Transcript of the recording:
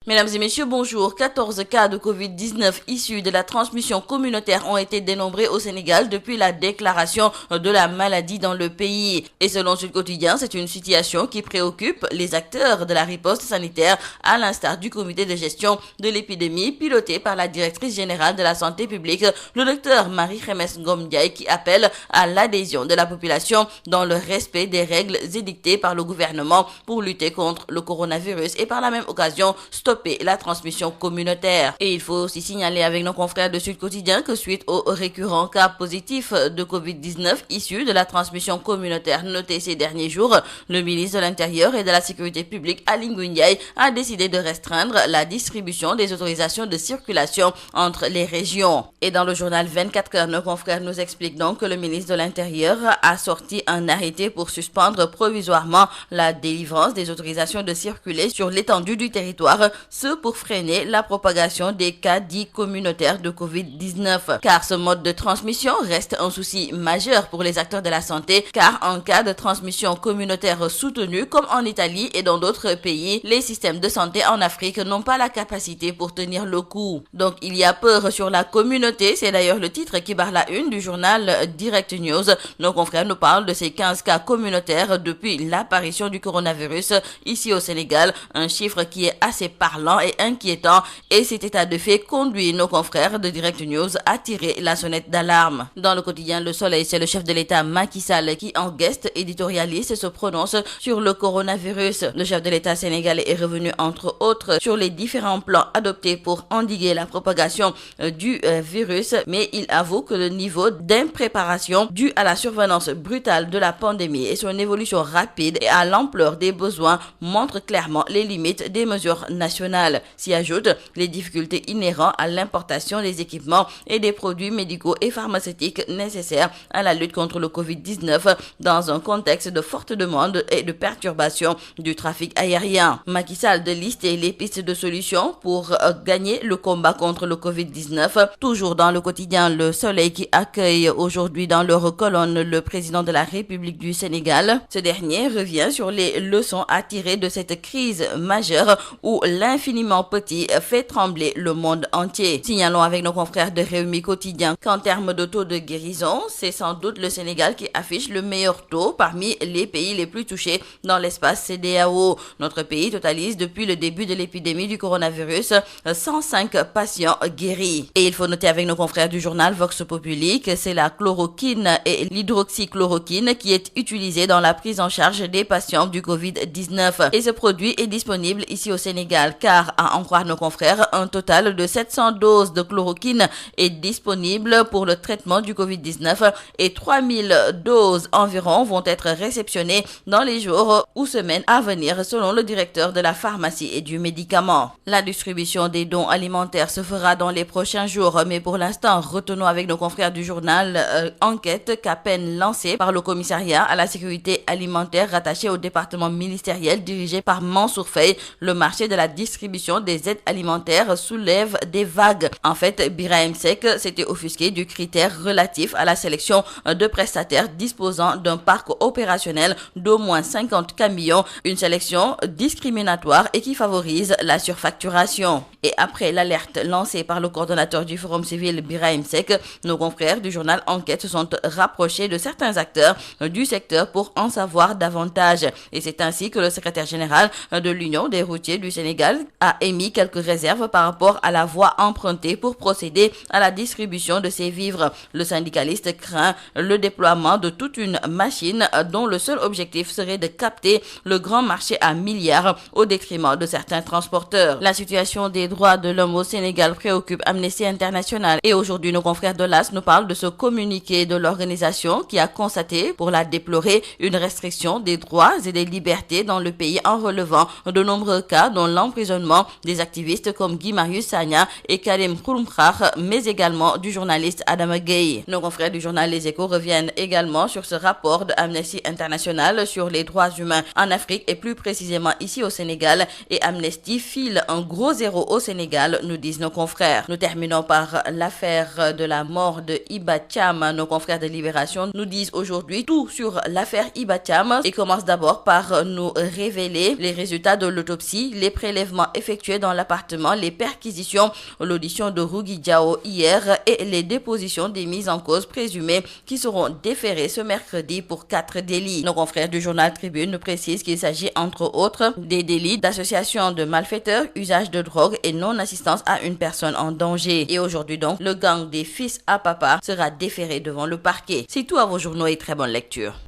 Mesdames et messieurs, bonjour. 14 cas de Covid-19 issus de la transmission communautaire ont été dénombrés au Sénégal depuis la déclaration de la maladie dans le pays. Et selon Sud Quotidien, c'est une situation qui préoccupe les acteurs de la riposte sanitaire, à l'instar du comité de gestion de l'épidémie piloté par la directrice générale de la santé publique, le docteur Marie-Khemesse Ngom Ndiaye, qui appelle à l'adhésion de la population dans le respect des règles édictées par le gouvernement pour lutter contre le coronavirus et par la même occasion stopper la transmission communautaire. Et il faut aussi signaler avec nos confrères de Sud Quotidien que suite aux récurrents cas positifs de Covid-19 issus de la transmission communautaire notés ces derniers jours, le ministre de l'Intérieur et de la Sécurité publique, Aly Ngouille Ndiaye, a décidé de restreindre la distribution des autorisations de circulation entre les régions. Et dans le journal 24 heures, nos confrères nous expliquent donc que le ministre de l'Intérieur a sorti un arrêté pour suspendre provisoirement la délivrance des autorisations de circuler sur l'étendue du territoire, ce pour freiner la propagation des cas dits communautaires de Covid-19. Car ce mode de transmission reste un souci majeur pour les acteurs de la santé, car en cas de transmission communautaire soutenue, comme en Italie et dans d'autres pays, les systèmes de santé en Afrique n'ont pas la capacité pour tenir le coup. Donc il y a peur sur la communauté, c'est d'ailleurs le titre qui barre la une du journal Direct News. Nos confrères nous parlent de ces 15 cas communautaires depuis l'apparition du coronavirus ici au Sénégal, un chiffre qui est assez parlant et inquiétant, et cet état de fait conduit nos confrères de Direct News à tirer la sonnette d'alarme. Dans le quotidien Le Soleil, c'est le chef de l'État Macky Sall qui, en guest éditorialiste, se prononce sur le coronavirus. Le chef de l'État sénégalais est revenu entre autres sur les différents plans adoptés pour endiguer la propagation du virus, mais il avoue que le niveau d'impréparation dû à la survenance brutale de la pandémie et son évolution rapide et à l'ampleur des besoins montre clairement les limites des mesures nationales. S'y ajoutent les difficultés inhérentes à l'importation des équipements et des produits médicaux et pharmaceutiques nécessaires à la lutte contre le Covid-19 dans un contexte de forte demande et de perturbation du trafic aérien. Macky Sall de lister les pistes de solutions pour gagner le combat contre le Covid-19. Toujours dans le quotidien Le Soleil qui accueille aujourd'hui dans leur colonne le président de la République du Sénégal. Ce dernier revient sur les leçons à tirer de cette crise majeure où l'infiniment petit fait trembler le monde entier. Signalons avec nos confrères de Rewmi Quotidien qu'en termes de taux de guérison, c'est sans doute le Sénégal qui affiche le meilleur taux parmi les pays les plus touchés dans l'espace CEDEAO. Notre pays totalise depuis le début de l'épidémie du coronavirus 105 patients guéris. Et il faut noter avec nos confrères du journal Vox Populi que c'est la chloroquine et l'hydroxychloroquine qui est utilisée dans la prise en charge des patients du Covid-19. Et ce produit est disponible ici au Sénégal, car à en croire nos confrères, un total de 700 doses de chloroquine est disponible pour le traitement du Covid-19 et 3000 doses environ vont être réceptionnées dans les jours ou semaines à venir selon le directeur de la pharmacie et du médicament. La distribution des dons alimentaires se fera dans les prochains jours, mais pour l'instant, retenons avec nos confrères du journal Enquête qu'à peine lancée par le commissariat à la sécurité alimentaire rattaché au département ministériel dirigé par Mansour Faye, le marché de la distribution des aides alimentaires soulève des vagues. En fait, Birahim Seck s'était offusqué du critère relatif à la sélection de prestataires disposant d'un parc opérationnel d'au moins 50 camions, une sélection discriminatoire et qui favorise la surfacturation. Et après l'alerte lancée par le coordonnateur du Forum civil Birahim Seck, nos confrères du journal Enquête se sont rapprochés de certains acteurs du secteur pour en savoir davantage. Et c'est ainsi que le secrétaire général de l'Union des routiers du Sénégal a émis quelques réserves par rapport à la voie empruntée pour procéder à la distribution de ces vivres. Le syndicaliste craint le déploiement de toute une machine dont le seul objectif serait de capter le grand marché à milliards au détriment de certains transporteurs. La situation des droits de l'homme au Sénégal préoccupe Amnesty International et aujourd'hui nos confrères de l'AS nous parlent de ce communiqué de l'organisation qui a constaté, pour la déplorer, une restriction des droits et des libertés dans le pays en relevant de nombreux cas dont l'emprisonnement des activistes comme Guy Marius Sagna et Karim Xrum Xax, mais également du journaliste Adama Gueye. Nos confrères du journal Les Échos reviennent également sur ce rapport de Amnesty International sur les droits humains en Afrique et plus précisément ici au Sénégal, et Amnesty file un gros zéro au Sénégal, nous disent nos confrères. Nous terminons par l'affaire de la mort de Iba Thiam. Nos confrères de Libération nous disent aujourd'hui tout sur l'affaire Iba Thiam et commencent d'abord par nous révéler les résultats de l'autopsie, les prélèvements prélèvements effectués dans l'appartement, les perquisitions, l'audition de Rougui Diao hier et les dépositions des mises en cause présumées qui seront déférées ce mercredi pour 4 délits. Nos confrères du journal Tribune précisent qu'il s'agit entre autres des délits d'association de malfaiteurs, usage de drogue et non-assistance à une personne en danger. Et aujourd'hui donc, le gang des fils à papa sera déféré devant le parquet. C'est tout à vos journaux et très bonne lecture.